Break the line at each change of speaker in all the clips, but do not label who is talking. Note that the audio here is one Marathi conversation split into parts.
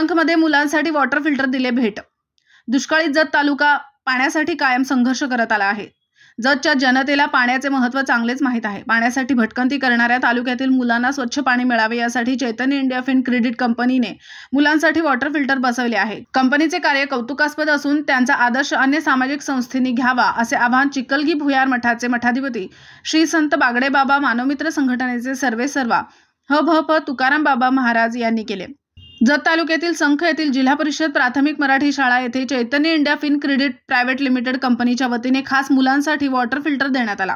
संखमध्ये मुलांसाठी वॉटर फिल्टर दिले भेट। दुष्काळी जत तालुका पाण्यासाठी कायम संघर्ष करत आला आहे। जतच्या जनतेला पाण्याचे महत्त्व चांगलेच माहीत आहे। पाण्यासाठी भटकंती करणाऱ्या तालुक्यातील मुलांना स्वच्छ पाणी मिळावे यासाठी चैतन्य इंडिया फिन क्रेडिट कंपनीने मुलांसाठी वॉटर फिल्टर बसवले आहे। कंपनीचे कार्य कौतुकास्पद असून त्यांचा आदर्श अन्य सामाजिक संस्थांनी घ्यावा असे आवाहन चिकलगी भुयार मठाचे मठाधिपती श्री संत बागडे बाबा मानवमित्र संघटनेचे सर्वेसर्वा ह.भ.प. तुकाराम बाबा महाराज यांनी केले। जत तालुक्यातील संख येथील जिल्हा परिषद प्राथमिक मराठी शाळा येथे Chaitanya India fin credit private limited कंपनीच्या वतीने खास मुलांसाठी वॉटर फिल्टर देण्यात आला।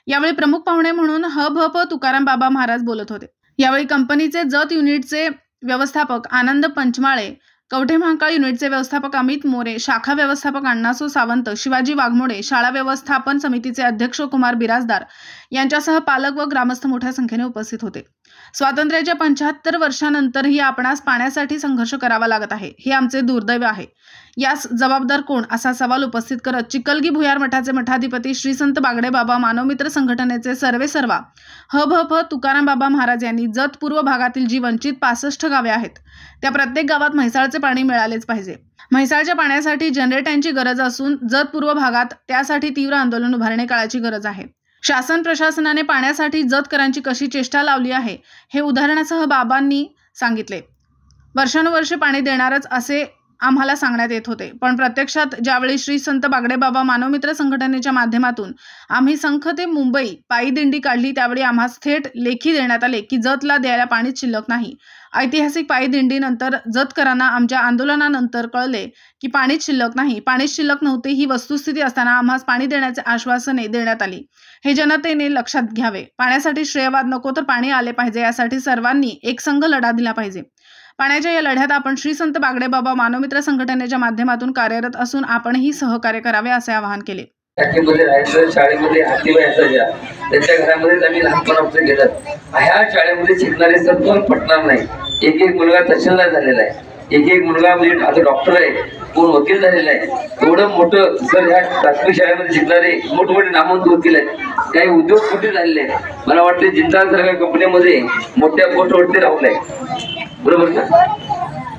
यावेळी प्रमुख पाहुणे म्हणून ह.भ.प. तुकाराम बाबा महाराज बोलत होते। यावेळी कंपनीचे जत युनिटचे व्यवस्थापक आनंद पंचमाळे, कवठे महांकाळ युनिटचे व्यवस्थापक अमित मोरे, शाखा व्यवस्थापक अण्णासो सावंत, शिवाजी वाघमोडे, शाळा व्यवस्थापन समितीचे अध्यक्ष कुमार बिराजदार यांच्यासह पालक व ग्रामस्थ मोठ्या संख्येने उपस्थित होते। स्वातंत्र्याच्या 75 वर्षांनंतरही आपणास पाण्यासाठी संघर्ष करावा लागत आहे, हे आमचे दुर्दैव आहे। यास जबाबदार कोण असा सवाल उपस्थित करत चिकलगी भुयार मठाचे मठाधिपती श्री संत बागडे बाबा मानवमित्र संघटनेचे सर्वेसर्वा ह.भ.प. तुकाराम बाबा महाराज यांनी जत पूर्व भागातील जी वंचित 65 गावे आहेत त्या प्रत्येक गावात म्हैसाळचे पाणी मिळालेच पाहिजे। म्हैसाळच्या पाण्यासाठी जनरेटरची गरज असून जत पूर्व भागात त्यासाठी तीव्र आंदोलन उभारणे काळाची गरज आहे। शासन प्रशासनाने पाण्यासाठी जतकरांची कशी चेष्टा लावली आहे हे उदाहरणासह बाबांनी सांगितले। वर्षानुवर्षे पाणी देणारच असे आम्हाला सांगण्यात येत होते, पण प्रत्यक्षात ज्यावेळी श्री संत बागडे बाबा मानवमित्र संघटनेच्या माध्यमातून आम्ही संख ते मुंबई पायी दिंडी काढली त्यावेळी आम्हास थेट लेखी देण्यात आले की जतला द्यायला पाणीच शिल्लक नाही। ऐतिहासिक पायी दिंडीनंतर जतकरांना आमच्या आंदोलनानंतर कळले की पाणीच शिल्लक नाही। पाणीच शिल्लक नव्हते ही वस्तुस्थिती असताना आम्हास पाणी देण्याचे आश्वासने देण्यात आली, हे जनतेने लक्षात घ्यावे। पाण्यासाठी श्रेयवाद नको तर पाणी आले पाहिजे यासाठी सर्वांनी एकसंघ लढा दिला पाहिजे। पाण्याच्या या लढ्यात आपण श्री संत बागडे बाबा मानवमित्र संघटनेच्या माध्यमातून कार्यरत असून आपणही सहकार्य करावे असे आवाहन केले।
शाळेमध्ये हातीबाई असायच्या, त्यांच्या घरामध्येच आम्ही लहानपणापासून गेलात। ह्या शाळेमध्ये शिकणारे सर्व पटणार नाही। एक एक मुलगा तहसीलदार झालेला आहे, एक एक मुलगा म्हणजे आता डॉक्टर आहे, कोण वकील झालेला आहे। एवढं मोठं सर ह्या प्राथमिक शाळेमध्ये शिकणारे मोठमोठे नामवंत वकील आहेत, काही उद्योगपती झालेले आहेत। मला वाटते जिंदाल सारख्या कंपनीमध्ये मोठ्या पोस्टवरती राहुल आहे, बरोबर ना।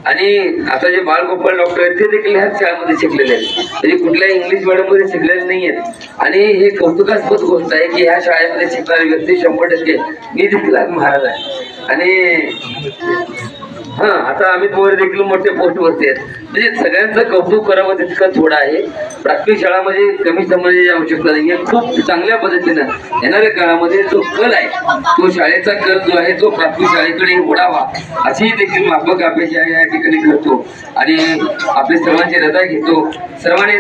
आणि आता जे बालगोपाल डॉक्टर आहेत ते देखील ह्याच शाळेमध्ये शिकलेले आहेत, म्हणजे कुठल्या इंग्लिश मीडियम मध्ये शिकलेले नाही आहेत। आणि हे कौतुकास्पद गोष्ट आहे की ह्या शाळेमध्ये शिकणारी व्यक्ती 100% मी देखील आज महाराज आहे। आणि आता अमित मोरे देखील मोठ्या पोस्टवरती आहेत, म्हणजे सगळ्यांचं कौतुक करावं तितकं थोडं आहे। प्राथमिक शाळामध्ये कमी समजण्याची आवश्यकता नाही आहे। खूप चांगल्या पद्धतीनं येणाऱ्या काळामध्ये जो कल आहे तो शाळेचा कल जो आहे तो प्राथमिक शाळेकडे ओढावा अशी देखील माफक अपेक्षा या ठिकाणी करतो आणि आपले सर्वांची रजा घेतो। सर्वांनी